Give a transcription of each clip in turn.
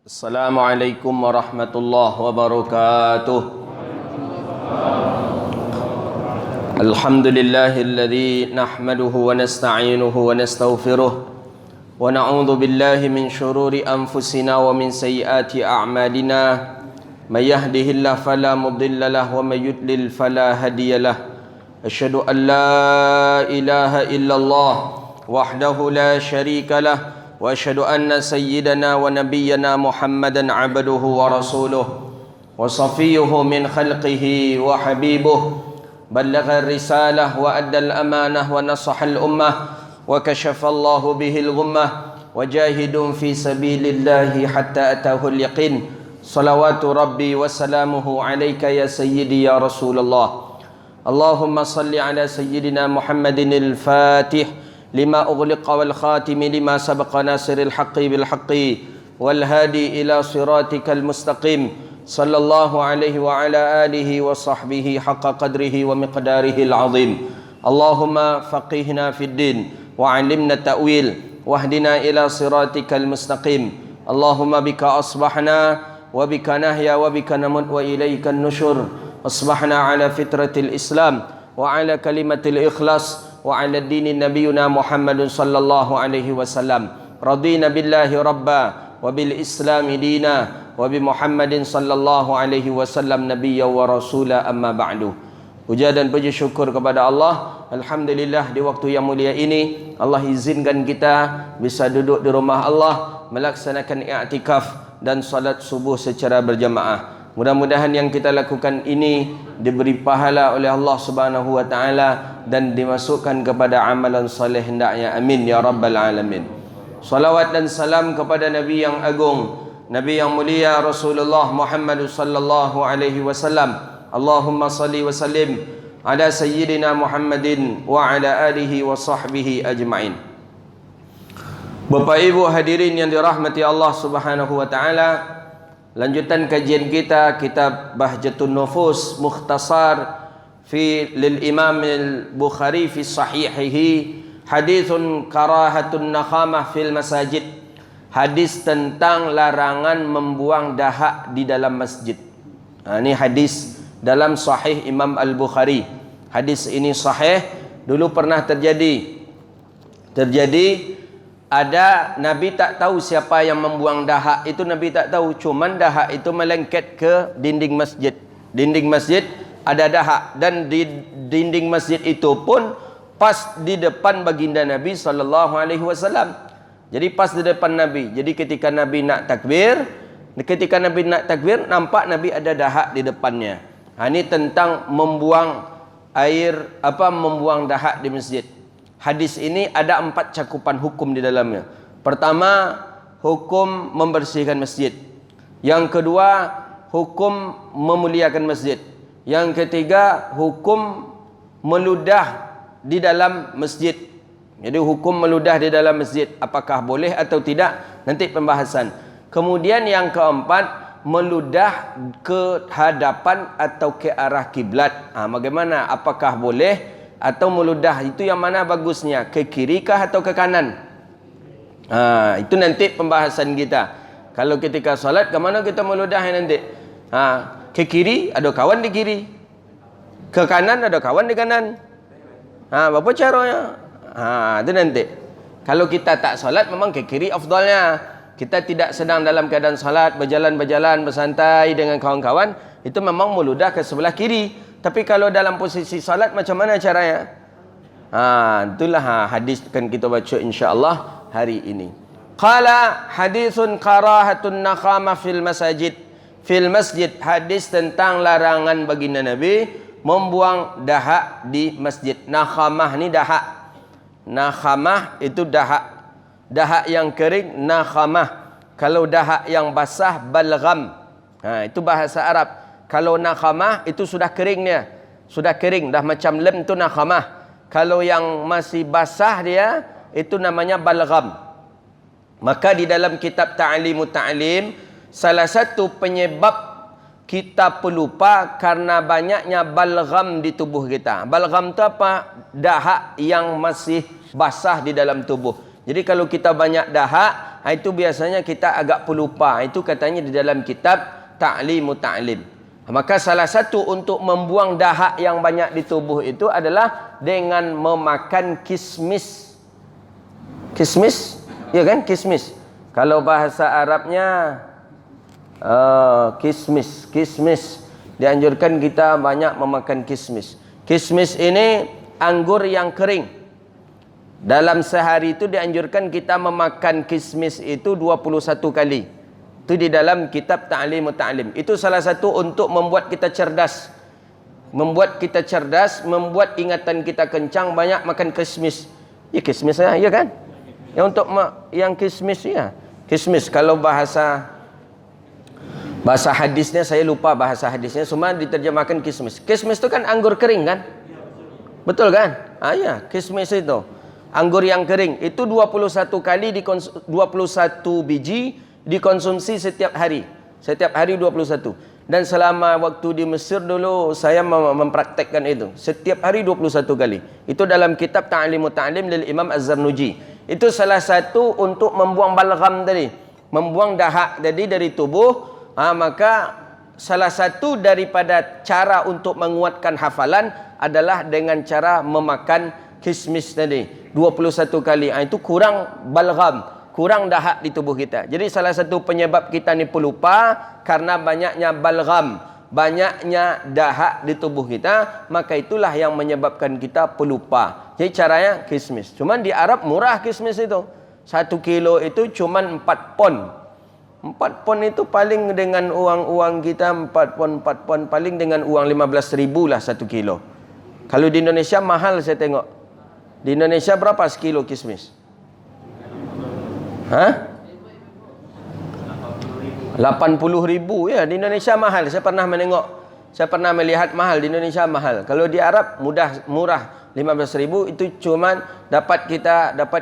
Assalamualaikum warahmatullahi wabarakatuh. Alhamdulillahilladzi nahmaduhu wa nasta'inuhu wa nastaghfiruh wa na'udzu billahi min shururi anfusina wa min sayyiati a'malina. May yahdihillahu fala mudilla lahu wa may yudlil fala hadiyalah. Asyhadu an la ilaha illallah wahdahu la syarika lah wa asyhadu anna sayyidana wa nabiyyana Muhammadan abduhu wa rasuluh wa safiyuhu min khalqihi wa habibuh ballagha risalah wa addal amanah wa nasaha al ummah wa kashafa Allahu bihi al ghummah wa jahidun fi sabilillahi hatta atahu al yaqin. Salawatu rabbi wa salamuhu alayka ya sayyidi ya Rasulullah. Allahumma salli ala sayyidina Muhammadin al-Fatih lima ughliqa wal khatimi lima sabaqa nasiril haqqi bil haqqi wal hadi ila siratikal mustaqim sallallahu alaihi wa ala alihi wa sahbihi haqqa qadrihi wa miqdarihi al azim. Allahumma faqihna fid din wa 'allimna ta'wil wahdina ila siratikal mustaqim. Allahumma bika asbahna wa bika nahya wa bika namut wa ilaikan nusyur. Asbahna ala fitratil Islam wa ala kalimatil ikhlas wa ala dini nabiyuna Muhammadun sallallahu alaihi wasallam. Radina billahi rabba wa bil islami dina wa bi Muhammadin sallallahu alaihi wasallam nabiyya wa rasula, amma ba'du. Puja dan puji syukur kepada Allah. Alhamdulillah, di waktu yang mulia ini Allah izinkan kita bisa duduk di rumah Allah melaksanakan i'tikaf dan salat subuh secara berjamaah. Mudah-mudahan yang kita lakukan ini diberi pahala oleh Allah Subhanahu wa taala dan dimasukkan kepada amalan saleh hendaknya. Amin ya rabbal alamin. Salawat dan salam kepada Nabi yang agung, Nabi yang mulia Rasulullah Muhammad sallallahu alaihi wasallam. Allahumma salli wa sallim ala sayyidina Muhammadin wa ala alihi wa sahbihi ajma'in. Bapak Ibu hadirin yang dirahmati Allah Subhanahu wa taala, lanjutan kajian kita kitab Bahjatun Nufus Mukhtasar fi lil Imam al-Bukhari fi sahihihi, hadithun karahatun nakhamah fil masajid. Hadis tentang larangan membuang dahak di dalam masjid. Ini hadis dalam sahih Imam al-Bukhari. Hadis ini sahih. Dulu pernah terjadi ada Nabi tak tahu siapa yang membuang dahak itu, Nabi tak tahu, cuman dahak itu melengket ke dinding masjid. Dinding masjid ada dahak dan di dinding masjid itu pun pas di depan baginda Nabi sallallahu alaihi wasallam. Jadi pas di depan Nabi. Jadi ketika Nabi nak takbir, nampak Nabi ada dahak di depannya. Ini tentang membuang membuang dahak di masjid. Hadis ini ada 4 cakupan hukum di dalamnya. Pertama, hukum membersihkan masjid. Yang kedua, hukum memuliakan masjid. Yang ketiga, hukum meludah di dalam masjid. Jadi hukum meludah di dalam masjid, apakah boleh atau tidak, nanti pembahasan. Kemudian yang keempat, meludah ke hadapan atau ke arah kiblat. Bagaimana? Apakah boleh atau meludah itu yang mana bagusnya, ke kiri kah atau ke kanan? Itu nanti pembahasan kita. Kalau ketika solat, ke mana kita meludah nanti? Ke kiri, ada kawan di kiri. Ke kanan, ada kawan di kanan. Apa caranya? Itu nanti. Kalau kita tak solat, memang ke kiri afdalnya. Kita tidak sedang dalam keadaan solat, berjalan-berjalan, bersantai dengan kawan-kawan, itu memang meludah ke sebelah kiri. Tapi kalau dalam posisi salat macam mana caranya? Itulah hadis akan kita baca insya-Allah hari ini. Qala hadithun karahatun nakhamah fil masajid. Fil masjid, hadis tentang larangan baginda Nabi membuang dahak di masjid. Nakhamah ni dahak. Nakhamah itu dahak. Dahak yang kering nakhamah. Kalau dahak yang basah balgham. Itu bahasa Arab. Kalau nakhamah itu sudah kering dia. Sudah kering, dah macam lem tu nakhamah. Kalau yang masih basah dia, itu namanya balgham. Maka di dalam kitab Ta'limut Ta'lim, salah satu penyebab kita pelupa karena banyaknya balgham di tubuh kita. Balgham tu apa? Dahak yang masih basah di dalam tubuh. Jadi kalau kita banyak dahak, itu biasanya kita agak pelupa. Itu katanya di dalam kitab Ta'limu Ta'lim. Maka salah satu untuk membuang dahak yang banyak di tubuh itu adalah dengan memakan kismis. Kismis? Ya kan? Kismis. Kalau bahasa Arabnya kismis. Kismis. Dianjurkan kita banyak memakan kismis. Kismis ini anggur yang kering. Dalam sehari itu dianjurkan kita memakan kismis itu 21 kali. Itu di dalam kitab Ta'limu Ta'lim. Itu salah satu untuk membuat kita cerdas. Membuat kita cerdas, membuat ingatan kita kencang, banyak makan kismis. Ya kismis ya, ya kan? Yang untuk yang kismis ya. Kismis kalau bahasa hadisnya saya lupa bahasa hadisnya, cuma diterjemahkan kismis. Kismis itu kan anggur kering kan? Betul kan? Ya, kismis itu. Anggur yang kering itu 21 kali 21 biji dikonsumsi setiap hari. Setiap hari 21. Dan selama waktu di Mesir dulu saya mempraktekkan itu. Setiap hari 21 kali. Itu dalam kitab Ta'limu Ta'lim lil Imam Az-Zarnuji. Itu salah satu untuk membuang balgham tadi. Membuang dahak tadi dari tubuh. Maka salah satu daripada cara untuk menguatkan hafalan adalah dengan cara memakan kismis tadi 21 kali. Itu kurang balgham, kurang dahak di tubuh kita. Jadi salah satu penyebab kita ni pelupa karena banyaknya balgham, banyaknya dahak di tubuh kita, maka itulah yang menyebabkan kita pelupa. Jadi caranya kismis. Cuman di Arab murah kismis itu. 1 kilo itu cuman 4 pon. 4 pon itu paling dengan uang kita 4 pon paling dengan uang 15.000 lah 1 kilo. Kalau di Indonesia mahal saya tengok. Di Indonesia berapa sekilo kismis? 80.000 ya, di Indonesia mahal. Saya pernah melihat mahal di Indonesia mahal. Kalau di Arab murah 15.000 itu cuman dapat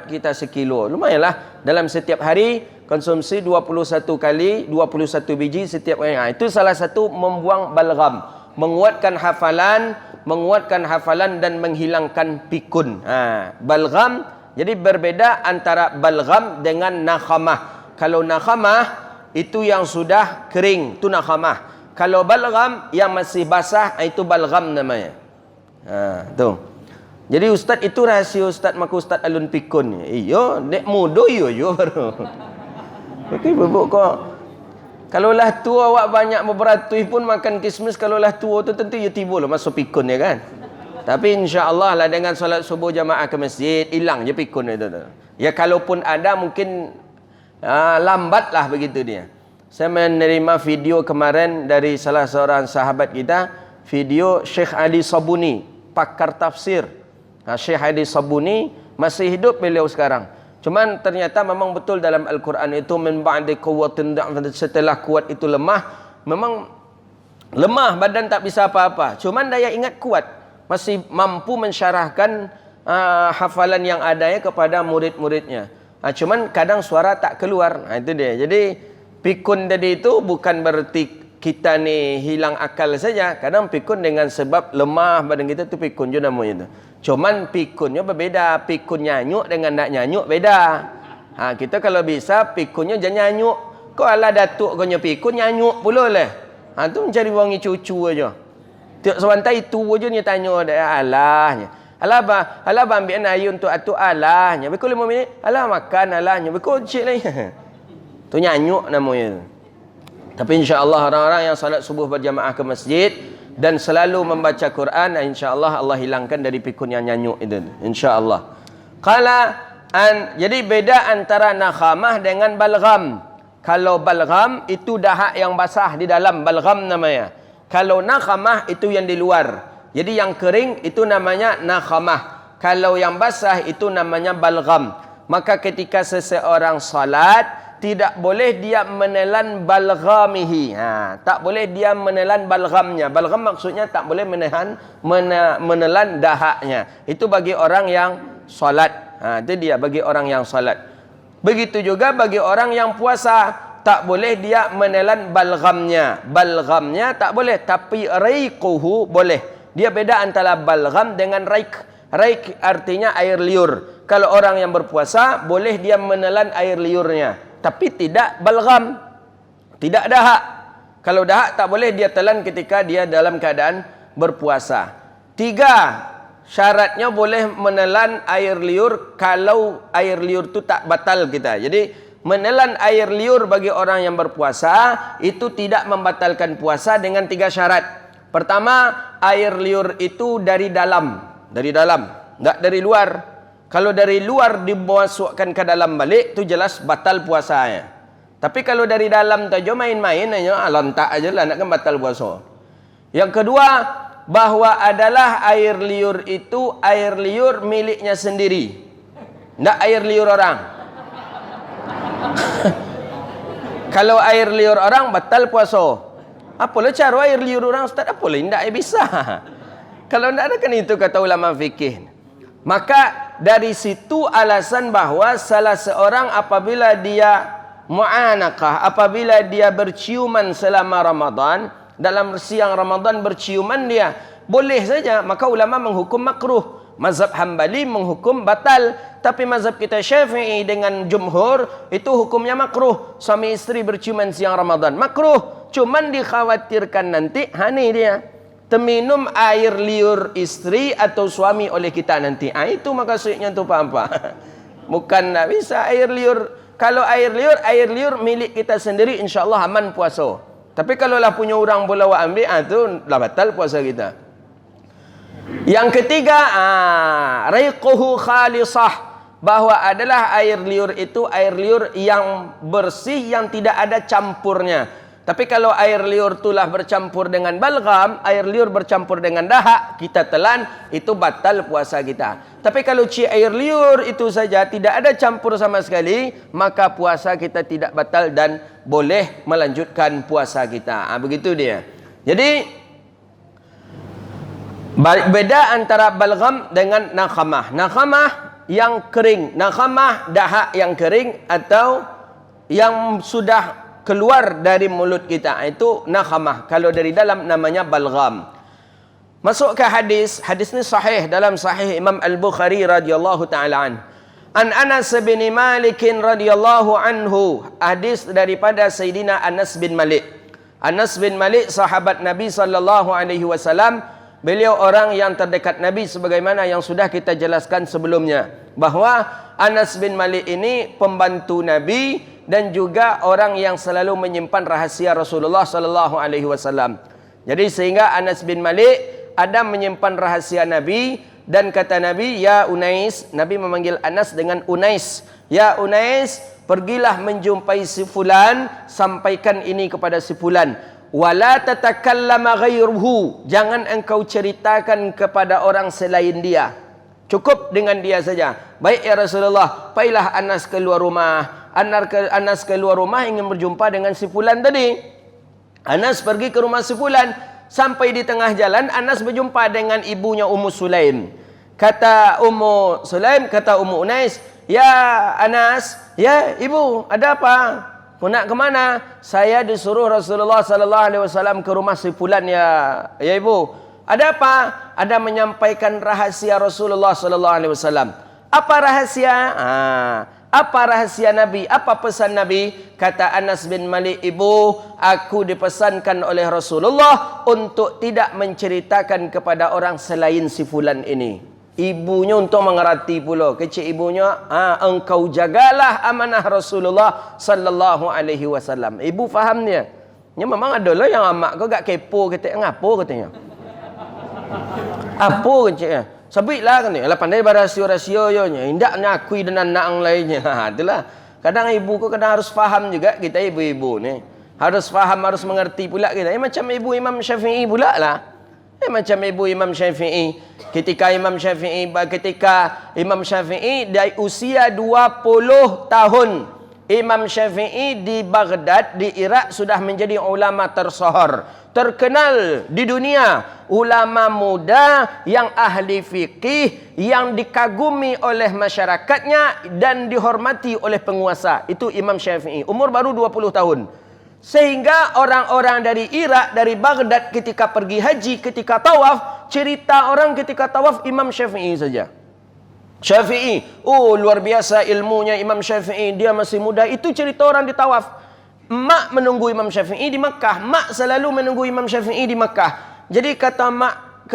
kita sekilo. Lumayanlah dalam setiap hari konsumsi 21 kali 21 biji setiap hari. Itu salah satu membuang balgham, menguatkan hafalan dan menghilangkan pikun. Balgham, jadi berbeda antara balgham dengan nakhamah. Kalau nakhamah itu yang sudah kering, itu nakhamah. Kalau balgham yang masih basah, itu balgham namanya. Tu. Jadi ustaz itu rahsia ustaz maka ustaz alun pikun. Iyo, dek mudo yo baru. Okey bubuk kau. Kalaulah tua awak banyak beratus pun makan kismis, kalaulah tua tu tentu ya timbul masuk pikun ya kan. Tapi insya-Allah lah dengan solat subuh jamaah ke masjid hilang je pikun itu tu. Ya kalaupun ada mungkin lambatlah begitu dia. Saya menerima video kemarin dari salah seorang sahabat kita, video Syekh Ali Sabuni, pakar tafsir. Syekh Ali Sabuni masih hidup beliau sekarang. Cuman ternyata memang betul dalam Al-Quran itu min ba'di quwwatin, setelah kuat itu lemah. Memang lemah, badan tak bisa apa-apa. Cuman daya ingat kuat. Masih mampu mensyarahkan hafalan yang adanya kepada murid-muridnya. Cuman kadang suara tak keluar. Itu dia. Jadi pikun tadi itu bukan berarti kita ni hilang akal saja. Kadang pikun dengan sebab lemah badan kita tu pikun je namanya tu. Cuman pikunnya berbeza. Pikun nyanyuk dengan nak nyanyuk beda. Kita kalau bisa pikunnya jangan nyanyuk. Kau ala datuk kau pikun nyanyuk pula lah. Tu mencari wangi cucu aja. Tiap sewantai itu aja ni tanya alahnya. Alah ambil ayun tu atu alahnya. Bekul 5 minit. Alah makan alahnya. Bekul cik lain. Tu nyanyuk namanya. Tapi insya-Allah orang-orang yang salat subuh berjamaah ke masjid dan selalu membaca Quran, insya-Allah Allah hilangkan dari pikun yang nyanyuk itu. Insya-Allah. Jadi beda antara nakhamah dengan balgham. Kalau balgham itu dahak yang basah di dalam, balgham namanya. Kalau nakhamah itu yang di luar. Jadi yang kering itu namanya nakhamah. Kalau yang basah itu namanya balgham. Maka ketika seseorang salat, tidak boleh dia menelan balghamihi. Tak boleh dia menelan balghamnya. Balgham maksudnya tak boleh menelan dahaknya. Itu bagi orang yang salat. Itu dia bagi orang yang salat. Begitu juga bagi orang yang puasa, tak boleh dia menelan balghamnya. Balghamnya tak boleh, tapi raiquhu boleh. Dia beda antara balgham dengan raik. Raik artinya air liur. Kalau orang yang berpuasa, boleh dia menelan air liurnya. Tapi tidak balgham. Tidak dahak. Kalau dahak tak boleh dia telan ketika dia dalam keadaan berpuasa. 3, syaratnya boleh menelan air liur kalau air liur itu tak batal kita. Jadi menelan air liur bagi orang yang berpuasa itu tidak membatalkan puasa dengan 3 syarat. Pertama, air liur itu dari dalam. Dari dalam, tak dari luar. Kalau dari luar dimasukkan ke dalam balik, itu jelas batal puasanya. Tapi kalau dari dalam saja main-main aja, lontak aja lah, nak kan batal puasa. Yang kedua, bahwa adalah air liur itu air liur miliknya sendiri. Tak air liur orang. Kalau air liur orang, batal puasa. Apalah cara air liur orang, Ustaz? Apalah, tak bisa. Kalau tak ada kan itu kata ulama fikih. Maka dari situ alasan bahawa salah seorang apabila dia mu'anaqah, apabila dia berciuman selama Ramadan, dalam siang Ramadan berciuman dia, boleh saja. Maka ulama menghukum makruh. Mazhab Hambali menghukum batal. Tapi mazhab kita Syafi'i dengan jumhur, itu hukumnya makruh. Suami isteri berciuman siang Ramadan. Makruh. Cuman dikhawatirkan nanti, ni dia, terminum air liur istri atau suami oleh kita nanti. Itu maksudnya tu apa-apa. Bukan tak bisa air liur. Kalau air liur milik kita sendiri, insyaAllah aman puasa. Tapi kalau lah punya orang pula ambil, tu lah batal puasa kita. Yang ketiga, raiquhu khalisah, bahwa adalah air liur itu air liur yang bersih, yang tidak ada campurnya. Tapi kalau air liur itulah bercampur dengan balgham, air liur bercampur dengan dahak, kita telan, itu batal puasa kita. Tapi kalau air liur itu saja tidak ada campur sama sekali, maka puasa kita tidak batal dan boleh melanjutkan puasa kita. Begitu dia. Jadi beda antara balgham dengan nakhamah. Nakhamah yang kering, nakhamah dahak yang kering atau yang sudah keluar dari mulut kita, itu nakhamah. Kalau dari dalam namanya balgham. Masuk ke hadis. Hadis ni sahih dalam sahih Imam Al-Bukhari radhiyallahu taala an. An Anas bin Malik radhiyallahu anhu. Hadis daripada Sayyidina Anas bin Malik. Anas bin Malik sahabat Nabi sallallahu alaihi wasallam. Beliau orang yang terdekat Nabi sebagaimana yang sudah kita jelaskan sebelumnya, bahwa Anas bin Malik ini pembantu Nabi dan juga orang yang selalu menyimpan rahasia Rasulullah sallallahu alaihi wasallam. Jadi sehingga Anas bin Malik ada menyimpan rahasia Nabi, dan kata Nabi, ya Unais, Nabi memanggil Anas dengan Unais. Ya Unais, pergilah menjumpai si fulan, sampaikan ini kepada si fulan. Wala tatakallama ghairuhu, jangan engkau ceritakan kepada orang selain dia. Cukup dengan dia saja. Baik ya Rasulullah, pailah Anas keluar rumah. Anas keluar rumah ingin berjumpa dengan si fulan tadi. Anas pergi ke rumah si fulan. Sampai di tengah jalan, Anas berjumpa dengan ibunya Ummu Sulaim. Kata Ummu Sulaim, kata Ummu Unais, ya Anas, ya ibu, ada apa? Kau nak ke mana? Saya disuruh Rasulullah sallallahu alaihi wasallam ke rumah si fulan ya ibu. Ada apa? Ada menyampaikan rahasia Rasulullah sallallahu alaihi wasallam. Apa rahasia? Apa rahasia Nabi? Apa pesan Nabi? Kata Anas bin Malik, ibu, aku dipesankan oleh Rasulullah untuk tidak menceritakan kepada orang selain si fulan ini. Ibunya untuk mengerti pula. Kecil ibunya, engkau jagalah amanah Rasulullah sallallahu alaihi wasallam. Ibu faham dia. Ini memang adalah yang amak kau gak kepo kata, ngapo katanya. Apa katanya? Sabitlah katanya. Lah pandai berahsia-rahsia nya. Indak nyakui dengan anak yang lainnya. Itulah. Kadang ibu kau kadang harus faham juga kita ibu-ibu ni. Harus faham, harus mengerti pula kita. Macam ibu Imam Syafi'i pula lah. Macam ibu Imam Syafi'i. Ketika Imam Syafi'i di usia 20 tahun, Imam Syafi'i di Baghdad, di Iraq sudah menjadi ulama tersohor, terkenal di dunia, ulama muda yang ahli fikih, yang dikagumi oleh masyarakatnya dan dihormati oleh penguasa. Itu Imam Syafi'i, umur baru 20 tahun. Sehingga orang-orang dari Irak, dari Baghdad ketika pergi haji, ketika tawaf, cerita orang ketika tawaf Imam Syafi'i saja. Syafi'i, luar biasa ilmunya Imam Syafi'i, dia masih muda. Itu cerita orang di tawaf. Mak menunggu Imam Syafi'i di Makkah. Mak selalu menunggu Imam Syafi'i di Makkah. Jadi kata mak,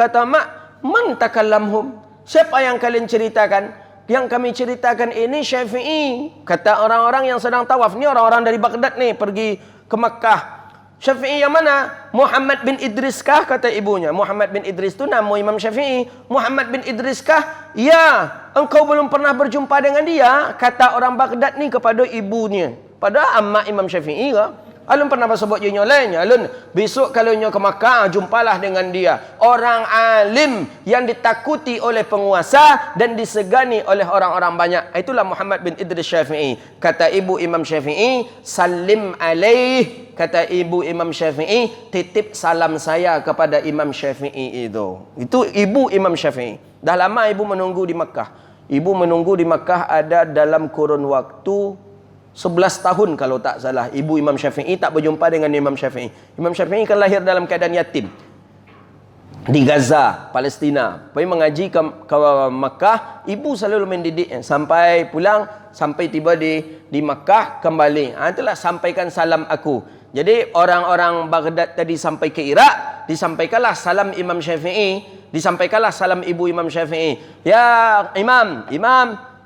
man takallamhum? Siapa yang kalian ceritakan? Yang kami ceritakan ini Syafi'i. Kata orang-orang yang sedang tawaf. Ni orang-orang dari Baghdad nih pergi ke Makkah. Syafi'i yang mana? Muhammad bin Idris kah? Kata ibunya. Muhammad bin Idris itu nama Imam Syafi'i. Muhammad bin Idris kah? Ya. Engkau belum pernah berjumpa dengan dia? Kata orang Baghdad ni kepada ibunya. Padahal amak Imam Syafi'i kah? Alun pernah sebut je lainnya. Alun, besok kalau nyo ke Makkah, jumpalah dengan dia. Orang alim yang ditakuti oleh penguasa dan disegani oleh orang-orang banyak. Itulah Muhammad bin Idris Syafi'i. Kata ibu Imam Syafi'i, salim alaih. Kata ibu Imam Syafi'i, titip salam saya kepada Imam Syafi'i itu. Itu ibu Imam Syafi'i. Dah lama ibu menunggu di Makkah. Ibu menunggu di Makkah ada dalam kurun waktu 11 tahun kalau tak salah. Ibu Imam Syafi'i tak berjumpa dengan Imam Syafi'i. Imam Syafi'i kan lahir dalam keadaan yatim di Gaza, Palestina. Pergi mengaji ke Makkah. Ibu selalu mendidik sampai pulang, sampai tiba di Makkah kembali. Itulah sampaikan salam aku. Jadi orang-orang Baghdad tadi sampai ke Iraq, disampaikanlah salam Imam Syafi'i, disampaikanlah salam ibu Imam Syafi'i. Ya Imam,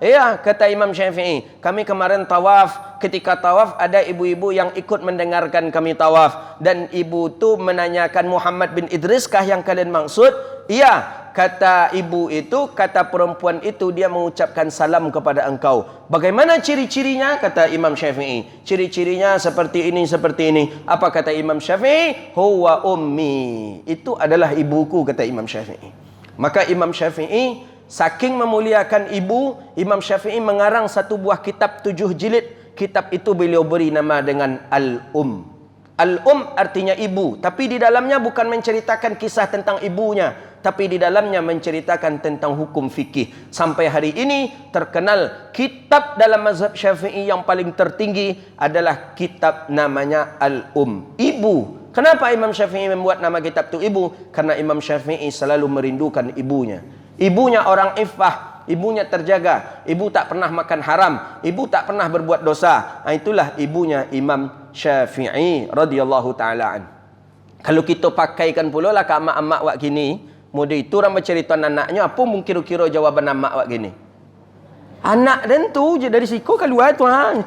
ya, kata Imam Syafi'i, kami kemarin tawaf. Ketika tawaf ada ibu-ibu yang ikut mendengarkan kami tawaf. Dan ibu tu menanyakan, Muhammad bin Idris kah yang kalian maksud? Iya, kata ibu itu, kata perempuan itu, dia mengucapkan salam kepada engkau. Bagaimana ciri-cirinya? Kata Imam Syafi'i. Ciri-cirinya seperti ini, seperti ini. Apa kata Imam Syafi'i? Huwa ummi. Itu adalah ibuku, kata Imam Syafi'i. Maka Imam Syafi'i saking memuliakan ibu, Imam Syafi'i mengarang satu buah kitab 7 jilid. Kitab itu beliau beri nama dengan Al-Um. Al-Um artinya ibu. Tapi di dalamnya bukan menceritakan kisah tentang ibunya. Tapi di dalamnya menceritakan tentang hukum fikih. Sampai hari ini terkenal kitab dalam mazhab Syafi'i yang paling tertinggi adalah kitab namanya Al-Um. Ibu. Kenapa Imam Syafi'i membuat nama kitab itu ibu? Karena Imam Syafi'i selalu merindukan ibunya. Ibunya orang iffah, ibunya terjaga, ibu tak pernah makan haram, ibu tak pernah berbuat dosa. Itulah ibunya Imam Syafi'i radhiyallahu taala an. Kalau kita pakaikan pula lah ke amak-amak wak gini, muda itu orang bercerita anaknya, apa mungkin kira-kira jawaban amak wak gini? Anak dan tu je dari siku keluar tuan.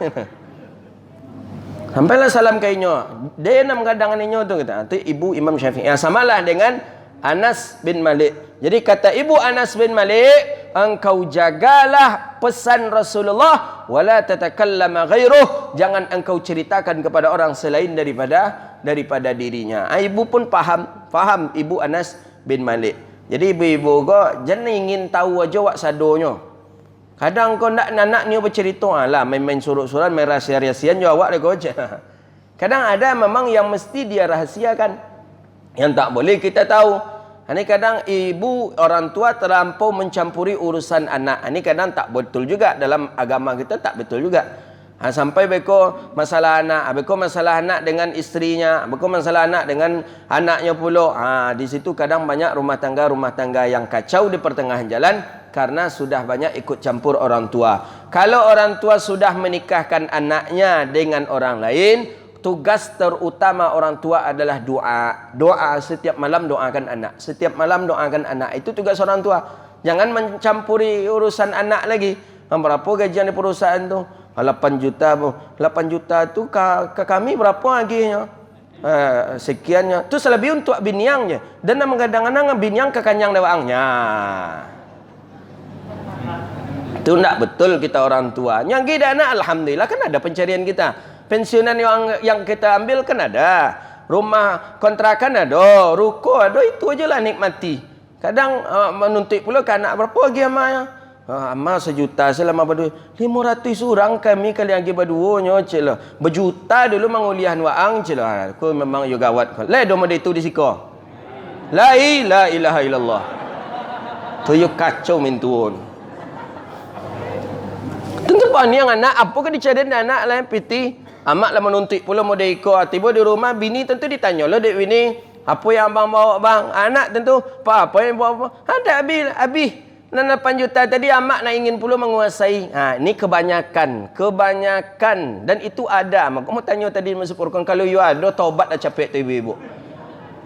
Sampailah salam kainyo. Dia nak menggadang anaknya tu kata, itu ibu Imam Syafi'i. Samalah dengan Anas bin Malik. Jadi kata ibu Anas bin Malik, engkau jagalah pesan Rasulullah, wala tatakallama ghairuh, jangan engkau ceritakan kepada orang selain daripada dirinya. Ibu pun faham ibu Anas bin Malik. Jadi ibu-ibu kau jangan ingin tahu aja wak sadonyo. Kadang kau nak anak ni bercerita lah, main-main surut-suran, main rahsia-rahsian jo awak kau je. Kadang ada memang yang mesti dia rahsiakan, yang tak boleh kita tahu. Ini kadang ibu orang tua terlampau mencampuri urusan anak. Ini kadang tak betul juga dalam agama kita, tak betul juga. Sampai beko masalah anak dengan istrinya, beko masalah anak dengan anaknya pula. Di situ kadang banyak rumah tangga yang kacau di pertengahan jalan karena sudah banyak ikut campur orang tua. Kalau orang tua sudah menikahkan anaknya dengan orang lain, tugas terutama orang tua adalah doa. Doa setiap malam doakan anak. Setiap malam doakan anak. Itu tugas orang tua. Jangan mencampuri urusan anak lagi. Berapa gajian di perusahaan tu? 8 juta. 8 juta tu ke kami berapa lagi? Sekiannya. Tu selebih untuk biniang je. Dan menggadang-gadang biniang ke kanyang dewaangnya. Itu tak betul kita orang tua. Yang kita anak alhamdulillah kan ada pencarian kita. Pensiunan yang kita ambil kan ada, rumah kontrakan ada, ruko ada, itu aja lah nikmati. Kadang menuntut pula ke anak berapa lagi ama? Ama 1 juta selama berdua. 500 orang kami kali lagi berduanya celah. Berjuta dulu menguliahan waang celah. Aku memang yo gawat. Le do itu di siko. La ilaha illallah. Tu yo kacau mintuon. Tentu pak ni yang anak apa ke dicadin anak lah piti. Amak lah menuntut pula modeko. Tiba di rumah bini tentu ditanya lah dek bini, Apa yang abang bawa bang? Anak tentu apa yang bawa? Ada habis 8 juta tadi amak nak ingin pula menguasai. Ini kebanyakan dan itu ada. Mak kamu tanya tadi masuk Quran, kalau you ada taubat dah capek tu ibu-ibu.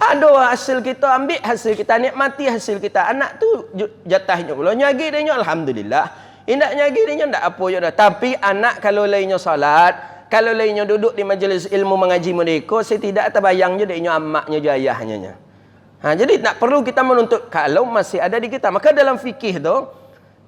Ada hasil kita, ambil hasil kita, nikmati hasil kita. Anak tu jatahnya pula nyagi dia alhamdulillah. Indak nyagi dia ndak apa je dah. Tapi anak kalau lainnya salat, kalau lainnya duduk di majlis ilmu mengaji mereka, saya tidak terbayang je dia amaknya je ayahnya. Jadi tak perlu kita menuntut kalau masih ada di kita. Maka dalam fikih tu,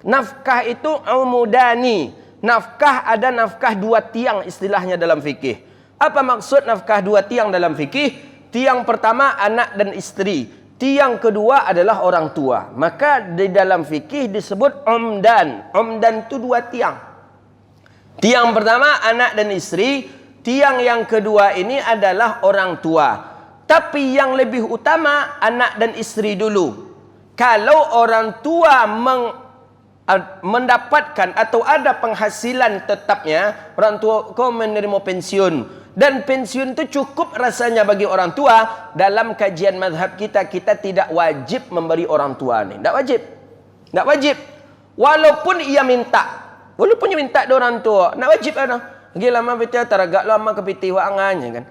nafkah itu umudani. Nafkah ada nafkah 2 tiang istilahnya dalam fikih. Apa maksud nafkah 2 tiang dalam fikih? Tiang pertama anak dan isteri. Tiang kedua adalah orang tua. Maka di dalam fikih disebut umdan. Umdan itu 2 tiang. Tiang pertama anak dan isteri. Tiang yang kedua ini adalah orang tua. Tapi yang lebih utama anak dan isteri dulu. Kalau orang tua mendapatkan atau ada penghasilan tetapnya, orang tua kau menerima pensiun, dan pensiun itu cukup rasanya bagi orang tua, dalam kajian mazhab kita tidak wajib memberi orang tua ni. Tak wajib. Walaupun ia minta dari orang tua, nak wajib ada. Lagi lama betul teragak lama kepiti wangannya kan.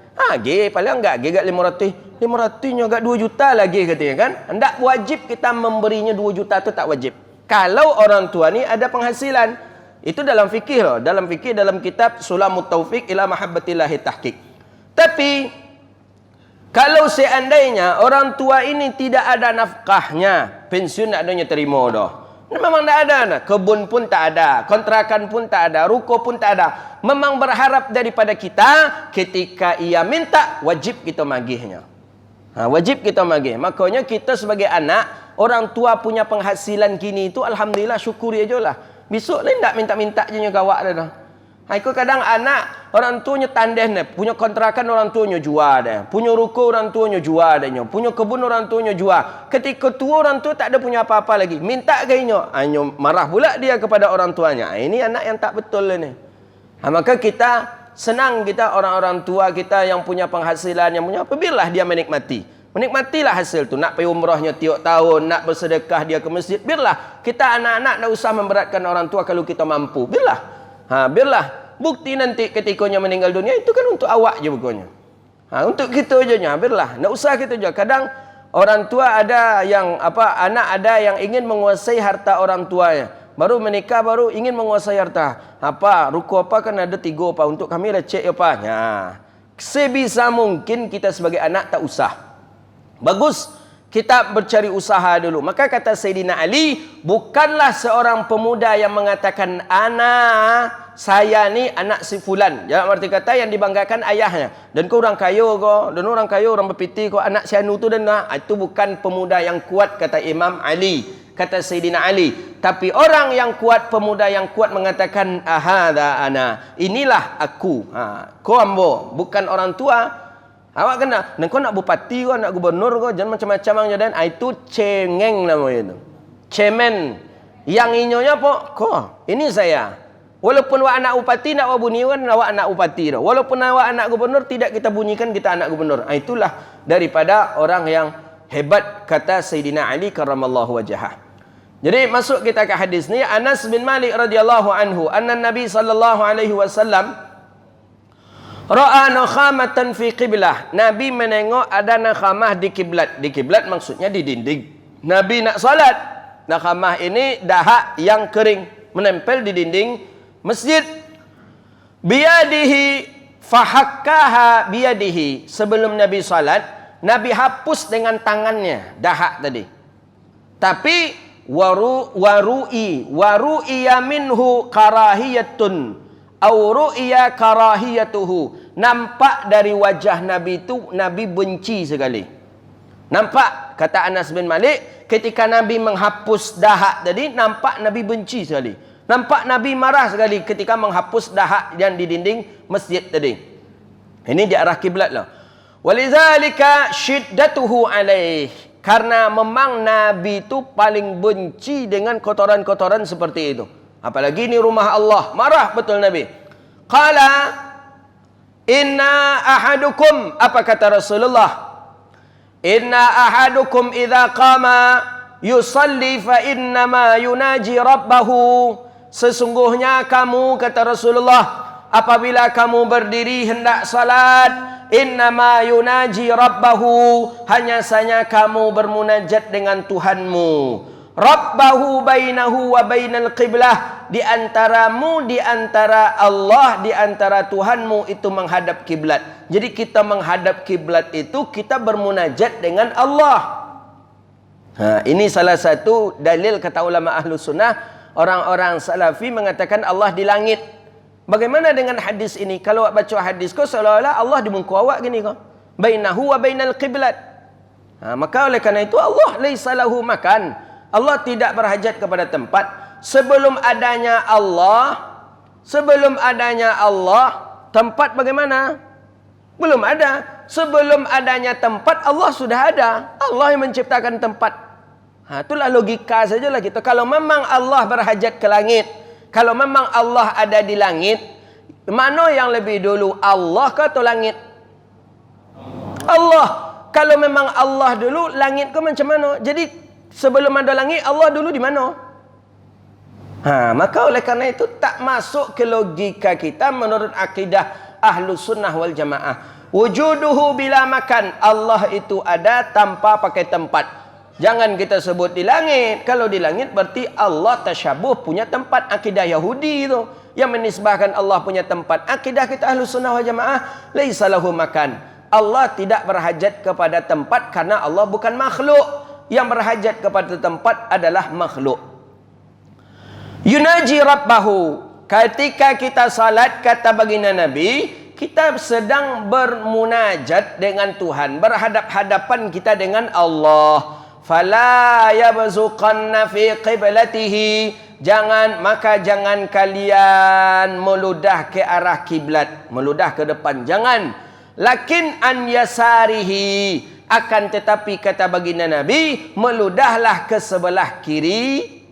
Paling enggak gak 500 nya agak 2 juta lagi katanya kan. Hendak wajib kita memberinya 2 juta tu tak wajib. Kalau orang tua ni ada penghasilan. Itu dalam fikih loh. Dalam fikih dalam kitab Sulamut Taufiq ila Mahabbatillahi Tahqiq. Tapi kalau seandainya orang tua ini tidak ada nafkahnya, pensiun tak adanya terima dah. Memang tak ada. Kebun pun tak ada. Kontrakan pun tak ada. Ruko pun tak ada. Memang berharap daripada kita, ketika ia minta, wajib kita magihnya. Wajib kita magih. Makanya kita sebagai anak, orang tua punya penghasilan kini itu, alhamdulillah syukuri aja lah. Besok lain tak minta-minta je kawak dah. Aku kadang anak, orang tuanya tandes ni. Punya kontrakan orang tuanya jual dah. Punya ruko orang tuanya jual dah. Punya kebun orang tuanya jual. Ketika tua orang tua tak ada punya apa-apa lagi. Minta kayaknya. Marah pula dia kepada orang tuanya. Ini anak yang tak betul ni. Maka kita senang kita orang-orang tua kita yang punya penghasilan, yang punya apa, biarlah dia menikmati. Menikmatilah hasil tu. Nak pergi umrahnya tiap tahun, nak bersedekah dia ke masjid, biarlah. Kita anak-anak tak usah memberatkan orang tua kalau kita mampu. Biarlah. Bukti nanti ketikanya meninggal dunia itu kan untuk awak je bukannya. Untuk kita je nya, biarlah. Tak usah kita je. Kadang orang tua ada yang anak ada yang ingin menguasai harta orang tuanya. Baru menikah baru ingin menguasai harta. Ruko apa kan ada 3 apa untuk kami lecek apa. Sebisa mungkin kita sebagai anak tak usah. Bagus kita bercari usaha dulu. Maka kata Sayyidina Ali, bukanlah seorang pemuda yang mengatakan saya ni anak si fulan. Dalam arti kata yang dibanggakan ayahnya. Dan kau orang kaya kau, dan orang kaya orang berpiti kau anak si anu tu, dan itu bukan pemuda yang kuat, kata Imam Ali, kata Sayyidina Ali. Tapi orang yang kuat, pemuda yang kuat mengatakan ahadha ana, inilah aku. Kau ambo, bukan orang tua. Awak kena, dan kau nak bupati kau, nak gubernur kau, jangan macam-macam yang jadan. Itu cengeng namanya itu. Cemen. Yang inyonya apa? Kau, ini saya. Walaupun awak anak bupati, nak awak bunyikan awak anak bupati dah. Walaupun awak anak gubernur, tidak kita bunyikan kita anak gubernur. Itulah daripada orang yang hebat, kata Sayyidina Ali karramallahu wajhah. Jadi masuk kita ke hadis ni. Anas bin Malik radhiyallahu anhu, anna Nabi sallallahu alaihi wasallam ra'a nakhamatan fi qiblah. Nabi menengok ada nakhamah di kiblat. Di kiblat maksudnya di dinding. Nabi nak salat. Nakhamah ini dahak yang kering menempel di dinding masjid. Biyadihi fahakkaha biyadihi. Sebelum Nabi salat, Nabi hapus dengan tangannya dahak tadi. Tapi waru'iya minhu karahiyatun au ru'iya karahiyatuhu. Nampak dari wajah Nabi itu, Nabi benci sekali. Nampak, kata Anas bin Malik, ketika Nabi menghapus dahak tadi, nampak Nabi benci sekali. Nampak Nabi marah sekali ketika menghapus dahak yang di dinding masjid tadi. Ini di arah kiblat lah. Walidzalika syiddatuhu alaih. Karena memang Nabi itu paling benci dengan kotoran-kotoran seperti itu. Apalagi ini rumah Allah. Marah betul Nabi. Qala inna ahadukum, apa kata Rasulullah? Inna ahadukum idza qama yusalli fa innama yunaji rabbahu. Sesungguhnya kamu, kata Rasulullah, apabila kamu berdiri hendak salat, innama yunaji rabbahu, hanya saja kamu bermunajat dengan Tuhanmu. Rabbahu bainahu wa bainal qiblah, di antaramu, di antara Allah, di antara Tuhanmu itu menghadap kiblat. Jadi kita menghadap kiblat itu kita bermunajat dengan Allah. Ini salah satu dalil kata ulama ahlu sunnah. Orang-orang salafi mengatakan Allah di langit. Bagaimana dengan hadis ini? Kalau awak baca hadis kau seolah-olah Allah di muka awak gini kau. Bainahu wa bainal qiblat. Maka oleh kerana itu Allah laisa lahu makan. Allah tidak berhajat kepada tempat. Sebelum adanya Allah, tempat bagaimana? Belum ada. Sebelum adanya tempat, Allah sudah ada. Allah yang menciptakan tempat. Itulah logika sajalah kita. Kalau memang Allah berhajat ke langit, kalau memang Allah ada di langit, mana yang lebih dulu, Allah ke atau langit? Allah. Kalau memang Allah dulu, langit ke macam mana? Jadi sebelum ada langit, Allah dulu di mana? Maka oleh kerana itu tak masuk ke logika kita menurut akidah ahlu sunnah wal jamaah. Wujuduhu bila makan. Allah itu ada tanpa pakai tempat. Jangan kita sebut di langit. Kalau di langit berarti Allah tasyabuh punya tempat. Akidah Yahudi itu yang menisbahkan Allah punya tempat. Akidah kita ahlu sunnah wal jamaah, laisa lahu makan. Allah tidak berhajat kepada tempat karena Allah bukan makhluk. Yang berhajat kepada tempat adalah makhluk. Yunaji rabbahu. Ketika kita salat, kata baginda Nabi, kita sedang bermunajat dengan Tuhan. Berhadap-hadapan kita dengan Allah. Fala yabzuqanna fi qiblatihi. Jangan kalian meludah ke arah kiblat. Meludah ke depan. Jangan. Lakin an yasarihi. Akan tetapi kata baginda Nabi, meludahlah ke sebelah kiri,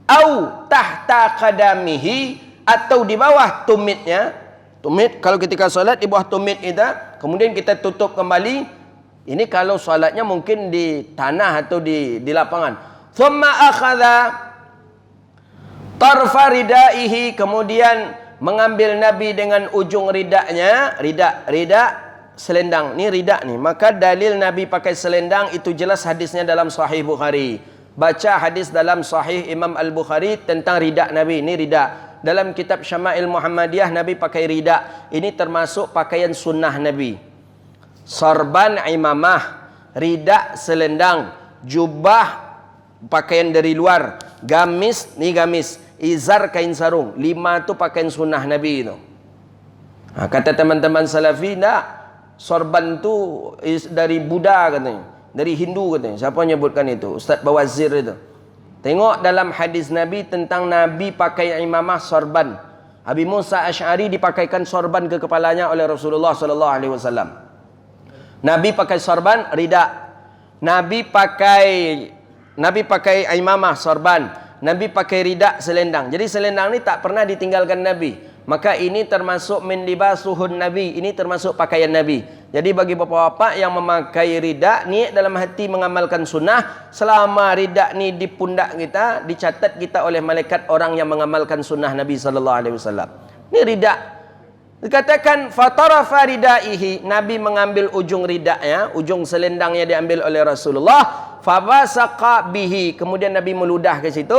au tahta qadamihi, atau di bawah tumitnya. Tumit, kalau ketika solat di bawah tumit kita, kemudian kita tutup kembali. Ini kalau solatnya mungkin di tanah atau di lapangan. Thumma akhadha tarfa ridaihi, kemudian mengambil Nabi dengan ujung ridaknya, ridak selendang ni, ridak ni. Maka dalil Nabi pakai selendang itu jelas hadisnya dalam Sahih Bukhari. Baca hadis dalam Sahih Imam Al-Bukhari tentang ridak Nabi. Ini ridak. Dalam kitab Syama'il Muhammadiyah Nabi pakai ridak. Ini termasuk pakaian sunnah Nabi. Sorban imamah, ridak selendang, jubah pakaian dari luar, gamis ni gamis, izar kain sarung. 5 tu pakaian sunnah Nabi itu. Kata teman-teman salafi, tak, sorban tu dari Buddha katanya, dari Hindu katanya. Siapa nyebutkan itu? Ustaz Bawazir itu. Tengok dalam hadis Nabi tentang Nabi pakai imamah sorban. Abi Musa Asy'ari dipakaikan sorban ke kepalanya oleh Rasulullah sallallahu alaihi wasallam. Nabi pakai sorban, ridak. Nabi pakai imamah sorban. Nabi pakai ridak selendang. Jadi selendang ni tak pernah ditinggalkan Nabi. Maka ini termasuk min libasuhun Nabi. Ini termasuk pakaian Nabi. Jadi bagi bapak-bapak yang memakai ridak, niat dalam hati mengamalkan sunnah. Selama ridak ni di pundak kita, dicatat kita oleh malaikat orang yang mengamalkan sunnah Nabi SAW. Ini ridak. Dikatakan fatarafa ridaihi, Nabi mengambil ujung ridaknya, ujung selendangnya diambil oleh Rasulullah. Fabasaqa bihi, kemudian Nabi meludah ke situ.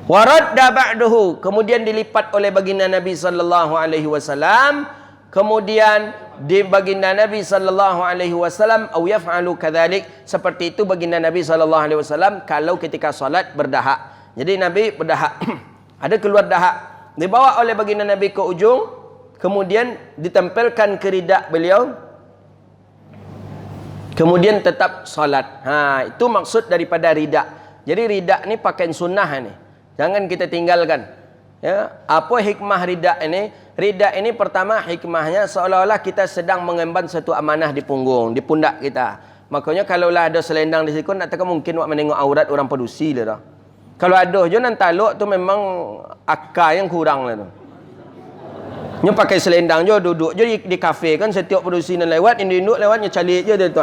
Waradda ba'duhu, kemudian dilipat oleh baginda Nabi sallallahu alaihi wasallam. Kemudian di baginda Nabi sallallahu alaihi wasallam au yaf'alu kadzalik, seperti itu baginda Nabi sallallahu alaihi wasallam kalau ketika salat berdahak. Jadi Nabi berdahak. Ada keluar dahak. Dibawa oleh baginda Nabi ke ujung, kemudian ditempelkan ke ridak beliau. Kemudian tetap salat. Itu maksud daripada ridak. Jadi ridak ni pakaian sunnah ni. Jangan kita tinggalkan. Ya, apa hikmah ridak ini? Ridak ini pertama hikmahnya seolah-olah kita sedang mengemban satu amanah di punggung, di pundak kita. Makanya kalaulah ada selendang di situ, nak takkan mungkin awak menengok aurat orang pedusi dah. Kalau ada je nan taluk tu memang akal yang kurang lah tu. Nya pakai selendang je, duduk je di kafe kan, setiap pedusi nan lewat, induk lewatnya calik je dia tu.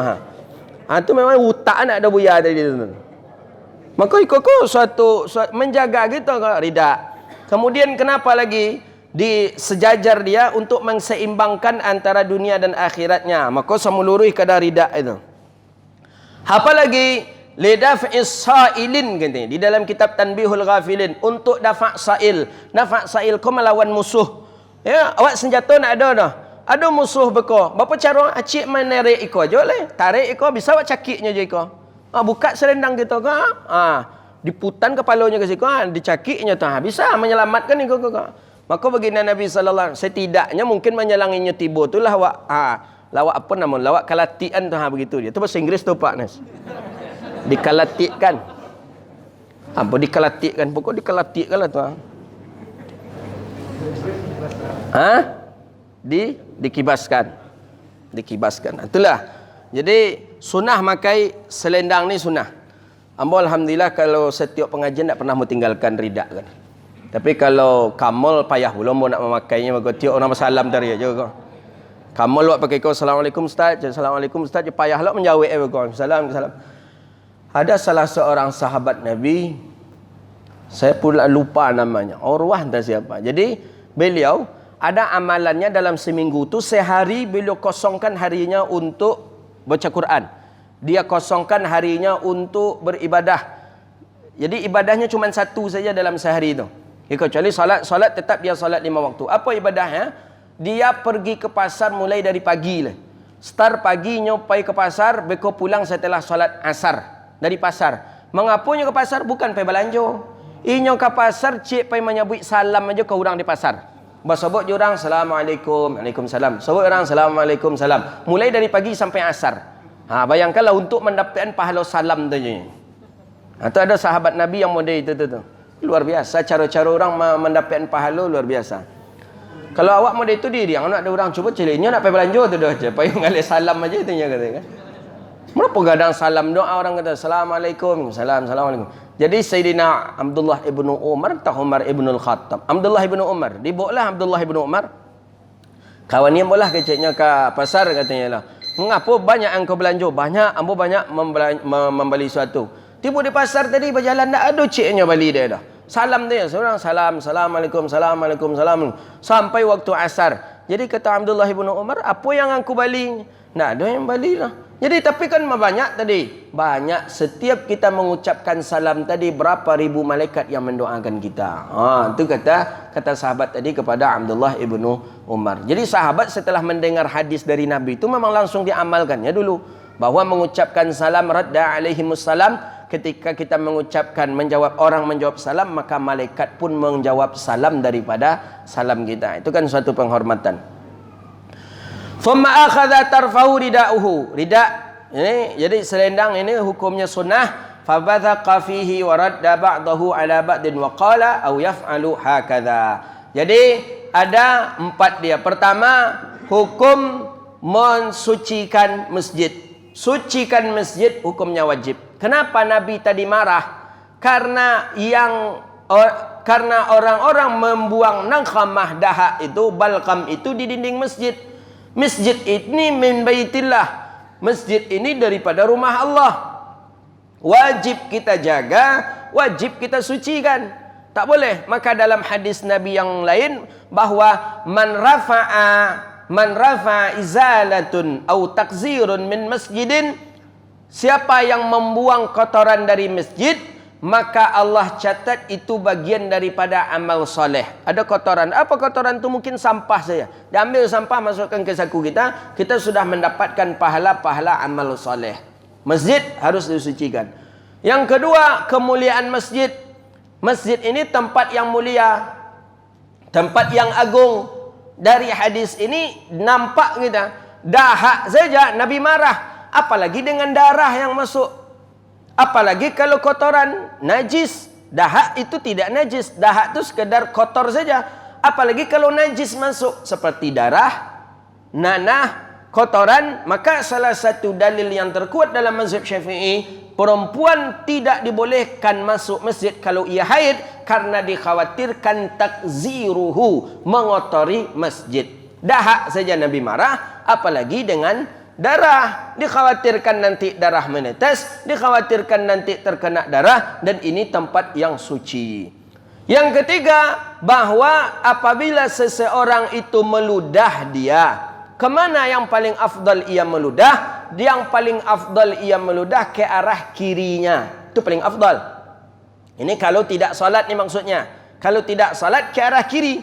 Tu memang utak nak ada buaya tadi tu. Maka ikut suatu menjaga gitu rida. Kemudian kenapa lagi sejajar dia untuk mengseimbangkan antara dunia dan akhiratnya. Maka semulurui kadar rida itu. Apa lagi? Lidaf'is sa'ilin katanya di dalam kitab Tanbihul Ghafilin, untuk dafa' sa'il. Dafa' sa'il kau melawan musuh. Ya, awak senjata nak ada dah. Ada musuh beko. Berapa cara acik menarik iko je boleh. Tarik iko bisa awak cakiknya je iko. Buka selendang kita ke. Diputan kepalanya ke situ, dicakiknya tu. Bisa menyelamatkan iko ke. Maka baginda Nabi sallallahu alaihi wasallam, setidaknya mungkin menyalanginya tiba tu lah awak. Lawak apa nama? Lawak kalatian tu begitu dia. Tu bahasa Inggeris tu Pak Nas. Dikalatikkan. Apa dikalatikkan? Pokok dikalatikkan lah tu. Dikibaskan. Dikibaskan. Itulah. Jadi sunnah makai selendang ni sunnah. Alhamdulillah kalau setiap pengajian tak pernah meninggalkan rida kan. Tapi kalau kamal payah belum nak memakainya, maka tiap orang salam dari aja kau. Kamal buat pakai kau assalamualaikum ustaz, assalamualaikum ustaz, payahlah menjawab kau. Salam. Ada salah seorang sahabat Nabi, saya pula lupa namanya, Urwah entah siapa. Jadi beliau ada amalannya dalam seminggu tu, sehari beliau kosongkan harinya untuk baca Quran. Dia kosongkan harinya untuk beribadah. Jadi ibadahnya cuma satu saja dalam sehari itu. Kecuali solat tetap dia solat 5 waktu. Apa ibadahnya? Dia pergi ke pasar mulai dari pagi lah. Start pagi nyampai ke pasar, beko pulang setelah solat asar. Dari pasar. Mengapunya ke pasar? Bukan pergi belanja. Inyo ke pasar, cik pergi menyebut salam aja ke orang di pasar. Sebut je orang, Assalamualaikum, Waalaikumsalam. Sebut orang, Assalamualaikum, salam. Mulai dari pagi sampai asar. Bayangkanlah untuk mendapatkan pahala salam tu je. Tu ada sahabat Nabi yang model itu. Luar biasa. Cara-cara orang mendapatkan pahala luar biasa. Kalau awak model itu diri, yang nak ada orang cuba celiknya nak pergi belanja tu dah je. Pergi mengalir salam aja tu kata kan. Berapa gadang salam doa orang kata Assalamualaikum, Assalamualaikum. Jadi Sayyidina Abdullah ibnu Umar atau Umar ibnul Khattab. Abdullah ibnu Umar. Dibawalah Abdullah ibnu Umar. Kawan dia bolah keciknya ke pasar katanya lah. Mengapa banyak engkau belanja? Banyak, ambo banyak membeli sesuatu. Tiba di pasar tadi berjalan tak ada ciknya beli dia dah. Salam dia, seorang salam, Assalamualaikum, Assalamualaikum, salam. Sampai waktu asar. Jadi kata Abdullah ibnu Umar, apa yang aku beli? Tak ada yang beli lah. Jadi tapi kan banyak tadi. Banyak, setiap kita mengucapkan salam tadi, berapa ribu malaikat yang mendoakan kita. Itu kata sahabat tadi kepada Abdullah ibnu Umar. Jadi sahabat setelah mendengar hadis dari Nabi itu memang langsung diamalkannya dulu. Bahwa mengucapkan salam, radda alaihimussalam, ketika kita mengucapkan, orang menjawab salam, maka malaikat pun menjawab salam daripada salam kita. Itu kan suatu penghormatan. Thumma akhadha tarfahu rida'uhu. Rida' ini, jadi selendang ini hukumnya sunnah. Fabathaqa fihi wa radda ba'dahu ala ba'din wa qala aw yaf'alu hakadha. Jadi ada 4 dia. Pertama, hukum mensucikan masjid. Sucikan masjid hukumnya wajib. Kenapa Nabi tadi marah? Karena orang-orang membuang nangkhamah dahak itu, balqam itu di dinding masjid. Masjid ini min baitillah. Masjid ini daripada rumah Allah. Wajib kita jaga, wajib kita sucikan. Tak boleh. Maka dalam hadis Nabi yang lain bahwa man rafa'a izalatun au takzirun min masjidin, siapa yang membuang kotoran dari masjid, maka Allah catat itu bagian daripada amal soleh. Ada kotoran. Apa kotoran itu? Mungkin sampah saja. Diambil sampah, masukkan ke saku kita, kita sudah mendapatkan pahala-pahala amal soleh. Masjid harus disucikan. Yang kedua, kemuliaan masjid. Masjid ini tempat yang mulia, tempat yang agung. Dari hadis ini nampak kita, dahak saja Nabi marah, apalagi dengan darah yang masuk. Apalagi kalau kotoran najis. Dahak itu tidak najis. Dahak itu sekedar kotor saja. Apalagi kalau najis masuk seperti darah, nanah, kotoran. Maka salah satu dalil yang terkuat dalam mazhab Syafi'i, perempuan tidak dibolehkan masuk masjid kalau ia haid, karena dikhawatirkan takziruhu, mengotori masjid. Dahak saja Nabi marah, apalagi dengan darah, dikhawatirkan nanti darah menetes, dikhawatirkan nanti terkena darah, dan ini tempat yang suci. Yang ketiga, bahwa apabila seseorang itu meludah dia, kemana yang paling afdal ia meludah? Yang paling afdal ia meludah ke arah kirinya. Itu paling afdal. Ini kalau tidak salat ni maksudnya. Kalau tidak salat ke arah kiri.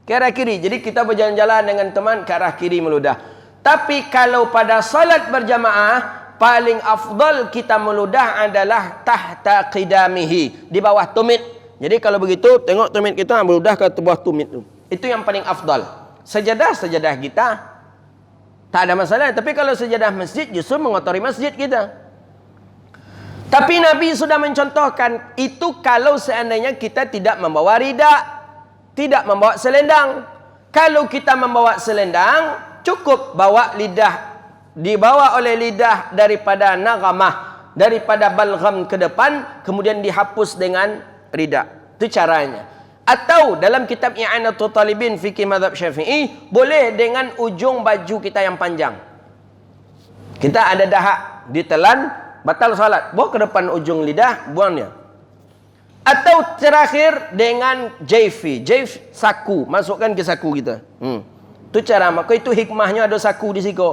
Ke arah kiri. Jadi kita berjalan-jalan dengan teman ke arah kiri meludah. Tapi kalau pada salat berjamaah, paling afdal kita meludah adalah tahta qidamihi, di bawah tumit. Jadi kalau begitu, tengok tumit kita, meludah ke bawah tumit tu. Itu yang paling afdal. Sejadah kita tak ada masalah. Tapi kalau sejadah masjid, justru mengotori masjid kita. Tapi Nabi sudah mencontohkan, itu kalau seandainya kita tidak membawa ridak, tidak membawa selendang. Kalau kita membawa selendang, cukup bawa lidah, dibawa oleh lidah daripada nagamah, daripada balgham ke depan, kemudian dihapus dengan ridak. Itu caranya. Atau dalam kitab I'anatul Talibin Fikih Mazhab Syafi'i, boleh dengan ujung baju kita yang panjang. Kita ada dahak, ditelan, batal salat. Bawa ke depan ujung lidah, buang dia. Atau terakhir dengan jaifi, saku, masukkan ke saku kita. Itu cara, maka itu hikmahnya ada saku di situ.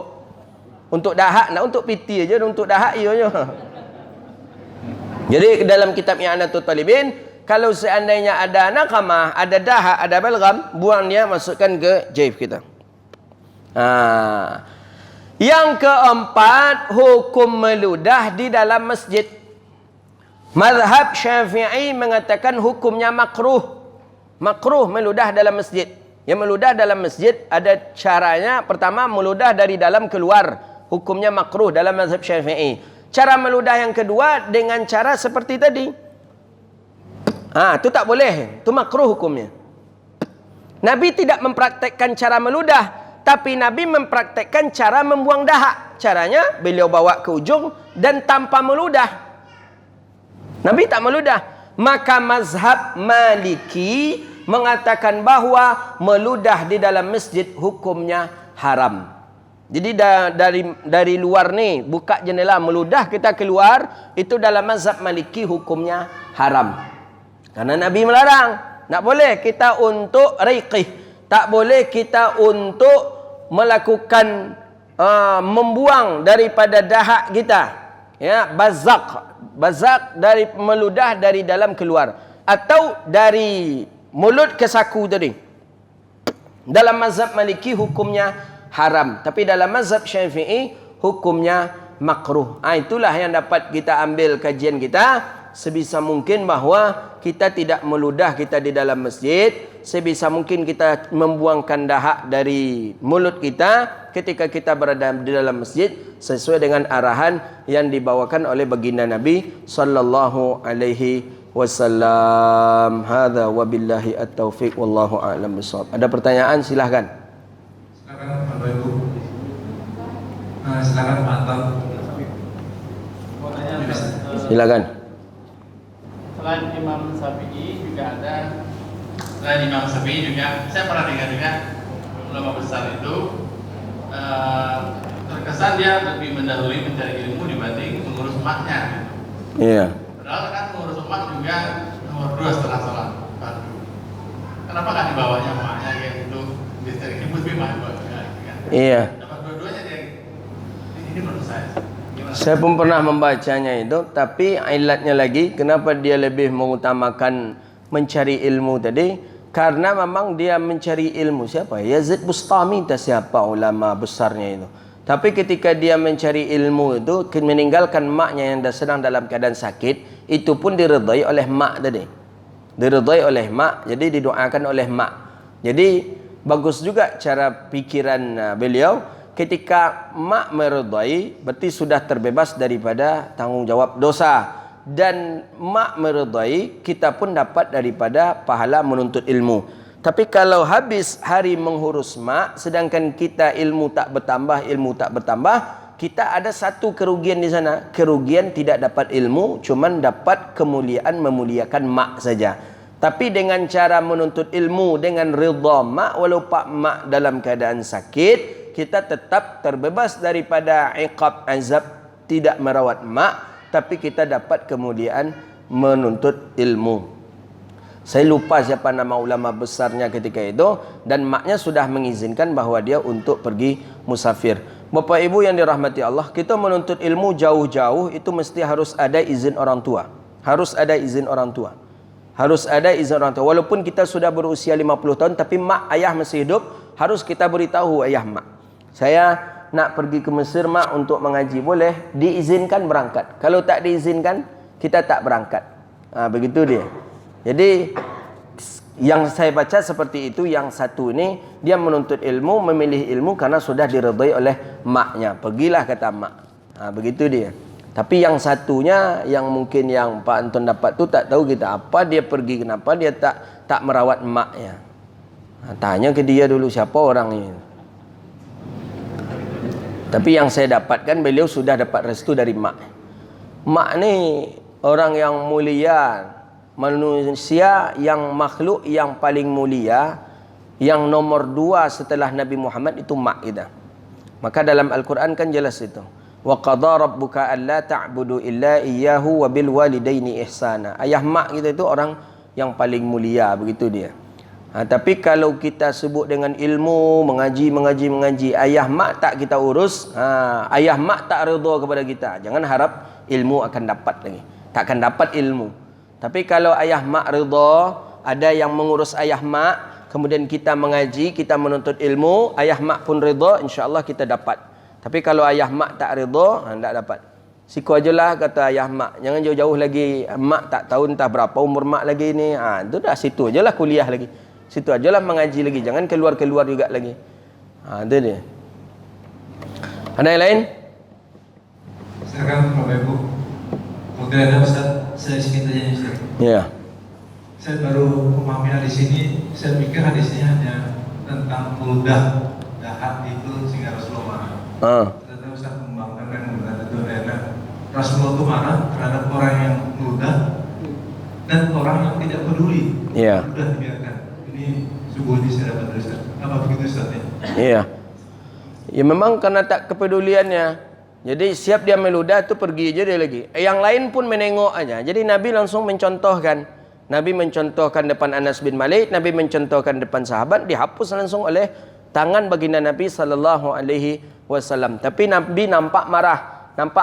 Untuk dahak, nak untuk piti aja, untuk dahak ianya. Jadi dalam kitab I'anatul Talibin, kalau seandainya ada nakamah, ada dahak, ada balgham, buang dia, masukkan ke jaif kita. Yang keempat, hukum meludah di dalam masjid. Mazhab Syafi'i mengatakan hukumnya makruh. Makruh meludah dalam masjid. Yang meludah dalam masjid ada caranya. Pertama, meludah dari dalam keluar. Hukumnya makruh dalam mazhab Syafi'i. Cara meludah yang kedua dengan cara seperti tadi. Itu tak boleh. Itu makruh hukumnya. Nabi tidak mempraktekkan cara meludah, tapi Nabi mempraktekkan cara membuang dahak. Caranya beliau bawa ke ujung dan tanpa meludah. Nabi tak meludah. Maka mazhab Maliki mengatakan bahawa meludah di dalam masjid hukumnya haram. Jadi dari luar ni, buka jendela meludah kita keluar, itu dalam mazhab Maliki hukumnya haram. Karena Nabi melarang. Tak boleh kita untuk riqih, tak boleh kita untuk melakukan membuang daripada dahak kita, ya, bazak dari meludah dari dalam keluar, atau dari mulut ke saku tadi. Dalam mazhab Maliki hukumnya haram, tapi dalam mazhab Syafi'i hukumnya makruh. Itulah yang dapat kita ambil kajian kita. Sebisa mungkin bahawa kita tidak meludah kita di dalam masjid. Sebisa mungkin kita membuangkan dahak dari mulut kita ketika kita berada di dalam masjid, sesuai dengan arahan yang dibawakan oleh baginda Nabi sallallahu alaihi wasallam. Hadza wabillahi at-taufiq wallahu a'lam bissawab. Ada pertanyaan, silahkan. Silakan Bapak Ibu. Silakan Pak Anton. Silakan. Selain Imam Syafi'i juga ada, selain Imam Syafi'i juga saya pernah dengar ulama besar itu terkesan dia lebih mendahului mencari ilmu dibanding mengurus emaknya. Iya. Padahal kan mengurus emak juga nomor 2 setelah sholat fardu. Kenapa nggak dibawanya emaknya kayak gitu? Distrik ibu bima kan? Iya. Dapat dua-duanya dia. Ini menurut saya. Saya pun pernah membacanya itu, tapi ilatnya lagi, kenapa dia lebih mengutamakan mencari ilmu tadi? Karena memang dia mencari ilmu. Siapa? Yazid Bustami, tak siapa ulama besarnya itu. Tapi ketika dia mencari ilmu itu, meninggalkan maknya yang sedang dalam keadaan sakit, itu pun diredai oleh mak tadi. Diredai oleh mak, jadi didoakan oleh mak. Jadi bagus juga cara pikiran beliau. Ketika mak meredai, berarti sudah terbebas daripada tanggungjawab dosa. Dan mak meredai, kita pun dapat daripada pahala menuntut ilmu. Tapi kalau habis hari mengurus mak, sedangkan kita ilmu tak bertambah, kita ada satu kerugian di sana. Kerugian tidak dapat ilmu, cuman dapat kemuliaan memuliakan mak saja. Tapi dengan cara menuntut ilmu dengan ridha mak, walau pak mak dalam keadaan sakit, kita tetap terbebas daripada iqab azab tidak merawat mak, tapi kita dapat kemuliaan menuntut ilmu. Saya lupa siapa nama ulama besarnya ketika itu, dan maknya sudah mengizinkan bahwa dia untuk pergi musafir. Bapak Ibu yang dirahmati Allah, kita menuntut ilmu jauh-jauh itu mesti harus ada izin orang tua. Harus ada izin orang tua. Harus ada izin orang tua. Walaupun kita sudah berusia 50 tahun, tapi mak ayah masih hidup, harus kita beritahu ayah mak. Saya nak pergi ke Mesir mak untuk mengaji, boleh? Diizinkan berangkat. Kalau tak diizinkan, kita tak berangkat. Begitu dia. Jadi yang saya baca seperti itu. Yang satu ini dia menuntut ilmu, memilih ilmu karena sudah diredai oleh maknya. Pergilah kata mak. Begitu dia. Tapi yang satunya yang mungkin yang Pak Anton dapat tu tak tahu kita apa dia pergi, kenapa dia tak merawat maknya. Tanya ke dia dulu siapa orang ini. Tapi yang saya dapatkan beliau sudah dapat restu dari mak. Mak ni orang yang mulia, manusia yang makhluk yang paling mulia, yang nomor 2 setelah Nabi Muhammad itu mak kita. Maka dalam Al-Quran kan jelas itu. Wa qadha rabbuka alla ta'budu illa iyyahu wa bil walidaini ihsana. Ayah mak kita itu orang yang paling mulia, begitu dia. Tapi kalau kita sebut dengan ilmu, mengaji, ayah mak tak kita urus, ayah mak tak redha kepada kita, jangan harap ilmu akan dapat lagi. Takkan dapat ilmu. Tapi kalau ayah mak redha, ada yang mengurus ayah mak, kemudian kita mengaji, kita menuntut ilmu, ayah mak pun redha, insya-Allah kita dapat. Tapi kalau ayah mak tak redha, tak dapat. Siku ajalah kata ayah mak. Jangan jauh-jauh lagi. Mak tak tahu entah berapa umur mak lagi ni. Itu dah situ ajalah kuliah lagi. Situ ajalah mengaji lagi. Jangan keluar-keluar juga lagi. Itu dia. Ada yang lain? Silakan Bapak Ibu. Mungkin ada Ustaz, saya sedikit tanya Ustaz. Ya. Saya baru memahami hadis ini. Saya pikir hadis ini hanya tentang mudah, dahat itu sehingga Rasulullah marah. Ternyata Ustaz mengembangkan dan menggunakan itu adalah Rasulullah itu marah terhadap orang yang mudah dan orang yang tidak peduli. Iya. Mudah dibiarkan. Ini sungguh saya dapat dari Ustaz. Apa begitu Ustaz ya? Iya. Ya memang karena tak kepeduliannya. Jadi siap dia meludah tu pergi aja dia lagi. Yang lain pun menengok aja. Jadi Nabi langsung mencontohkan. Nabi mencontohkan depan Anas bin Malik, Nabi mencontohkan depan sahabat, dihapus langsung oleh tangan baginda Nabi sallallahu alaihi wasallam. Tapi Nabi nampak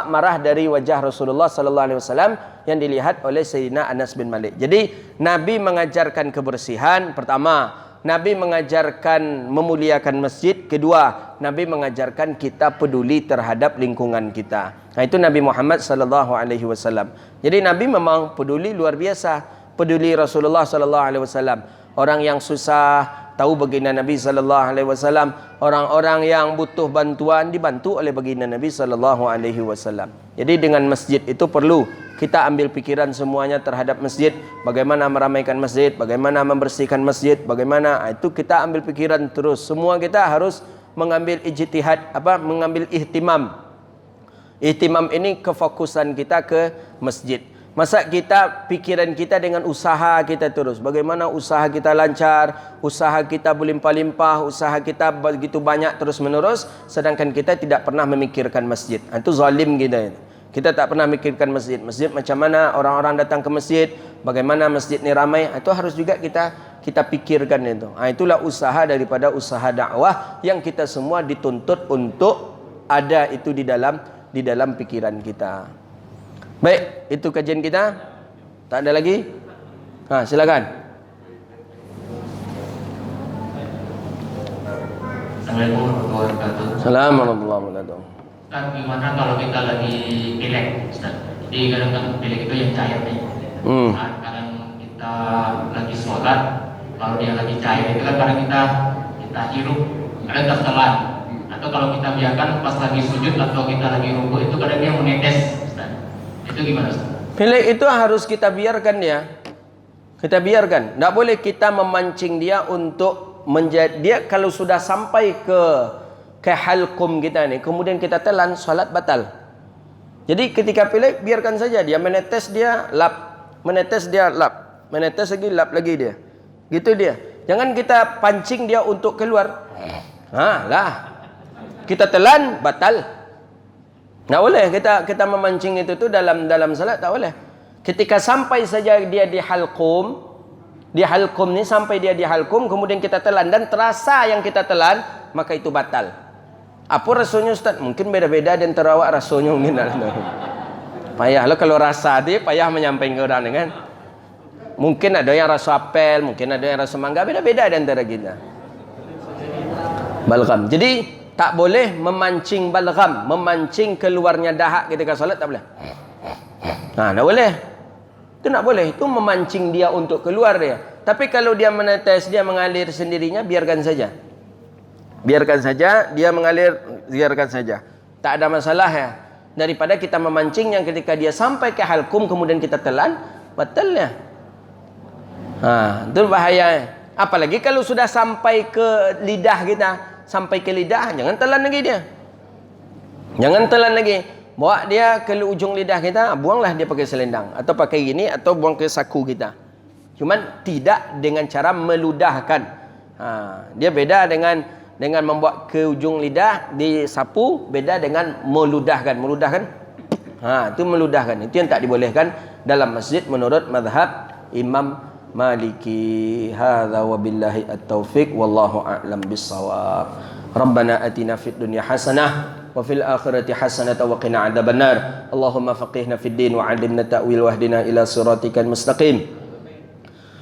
marah dari wajah Rasulullah sallallahu alaihi wasallam yang dilihat oleh Sayyidina Anas bin Malik. Jadi Nabi mengajarkan kebersihan, pertama, Nabi mengajarkan memuliakan masjid, kedua, Nabi mengajarkan kita peduli terhadap lingkungan kita. Itu Nabi Muhammad sallallahu alaihi wasallam. Jadi Nabi memang peduli luar biasa, peduli Rasulullah sallallahu alaihi wasallam. Orang yang susah tahu baginda Nabi sallallahu alaihi wasallam, orang-orang yang butuh bantuan dibantu oleh baginda Nabi sallallahu alaihi wasallam. Jadi dengan masjid itu perlu kita ambil pikiran semuanya terhadap masjid, bagaimana meramaikan masjid, bagaimana membersihkan masjid, bagaimana itu kita ambil pikiran terus. Semua kita harus mengambil ijtihad, mengambil ihtimam. Ihtimam ini kefokusan kita ke masjid. Masa kita pikiran kita dengan usaha kita terus. Bagaimana usaha kita lancar, usaha kita berlimpah-limpah, usaha kita begitu banyak terus menerus, sedangkan kita tidak pernah memikirkan masjid. Itu zalim kita. Kita tak pernah memikirkan masjid. Masjid macam mana orang-orang datang ke masjid, bagaimana masjid ni ramai, itu harus juga kita pikirkan itu. Itulah usaha daripada usaha dakwah yang kita semua dituntut untuk ada itu di dalam pikiran kita. Baik, itu kajian kita. Tak ada lagi? Silakan. Assalamualaikum warahmatullahi wabarakatuh. Assalamualaikum warahmatullahi wabarakatuh. Ustaz, gimana kalau kita lagi pilek, Ustaz? Jadi kadang-kadang pilek itu yang cair nih. Kadang kita lagi sholat, kalau dia lagi cair itu kan kadang kita hirup, kadang kita telan. Atau kalau kita biarkan pas lagi sujud atau kita lagi rukuk itu kadang dia menetes, Ustaz. Itu gimana, Ustaz? Pilek itu harus kita biarkan dia. Kita biarkan. Tak boleh kita memancing dia untuk menjadi dia. Kalau sudah sampai ke halqum kita ni, kemudian kita telan, salat batal. Jadi ketika pilek, biarkan saja dia menetes, dia lap, menetes, dia lap, menetes lagi, lap lagi dia. Gitu dia. Jangan kita pancing dia untuk keluar. kita telan batal. Tak boleh kita memancing itu tu dalam salat, tak boleh. Ketika sampai saja dia di halqum ni sampai dia di halqum, kemudian kita telan dan terasa yang kita telan, maka itu batal. Apa rasanya Ustaz? Mungkin beda-beda dan terawak rasanya mungkin. Payahlah kalau rasa dia payah menyampaikan ke orang kan. Mungkin ada yang rasa apel, mungkin ada yang rasa mangga, beda-beda di antara kita. Balgham. Jadi tak boleh memancing balgham, memancing keluarnya dahak ketika solat, tak boleh. Tak boleh. Itu tak boleh. Itu memancing dia untuk keluar dia. Tapi kalau dia menetes, dia mengalir sendirinya, biarkan saja. Biarkan saja, dia mengalir, biarkan saja. Tak ada masalah ya. Daripada kita memancing yang ketika dia sampai ke halkum kemudian kita telan, batalnya. Itu bahaya. Apalagi kalau sudah sampai ke lidah kita, sampai ke lidah, jangan telan lagi dia. Jangan telan lagi. Bawa dia ke ujung lidah kita, buanglah dia pakai selendang atau pakai gini atau buang ke saku kita. Cuman tidak dengan cara meludahkan. Dia beda dengan membawa ke ujung lidah disapu, beda dengan meludahkan. Meludahkan, itu meludahkan. Itu yang tak dibolehkan dalam masjid menurut mazhab Imam Maliki. Hadza wabillahi at-taufiq wallahu a'lam bis-shawab. Rabbana atina fid dunya hasanah wa fil akhirati hasanah wa qina adzabannar. Allahumma faqihna fid din wa 'allimna ta'wil wahdina ila siratikal mustaqim.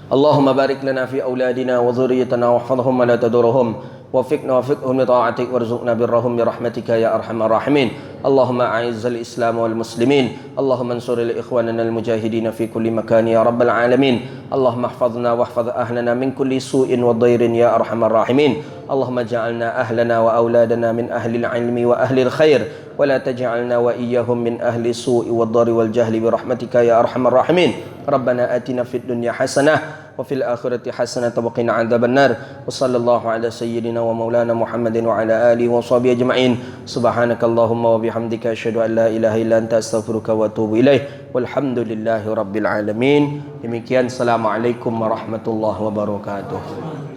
Allahumma barik lana fi auladina wa dhurriyyatina wahfazhum wa la tadurhum. وفقنا وفقهم لطاعتك وارزقنا برهم برحمتك يا أرحم الراحمين. اللهم أعز الإسلام والمسلمين. اللهم انصر لإخواننا المجاهدين في كل مكان يا رب العالمين. اللهم احفظنا واحفظ أهلنا من كل سوء وضير يا أرحم الراحمين. اللهم اجعلنا أهلنا وأولادنا من أهل العلم وأهل الخير ولا تجعلنا وإياهم من أهل السوء والضر والجهل برحمتك يا أرحم الراحمين. ربنا آتنا في الدنيا حسنة وفي الآخرة حسنة وقنا عذاب النار. وصلى الله على سيدنا ومولانا محمد وعلى آله وصحبه أجمعين. سبحانك اللهم وبحمدك أشهد أن لا إله إلا أنت أستغفرك وأتوب إليه والحمد لله رب العالمين. Demikian, assalamualaikum warahmatullahi wabarakatuh.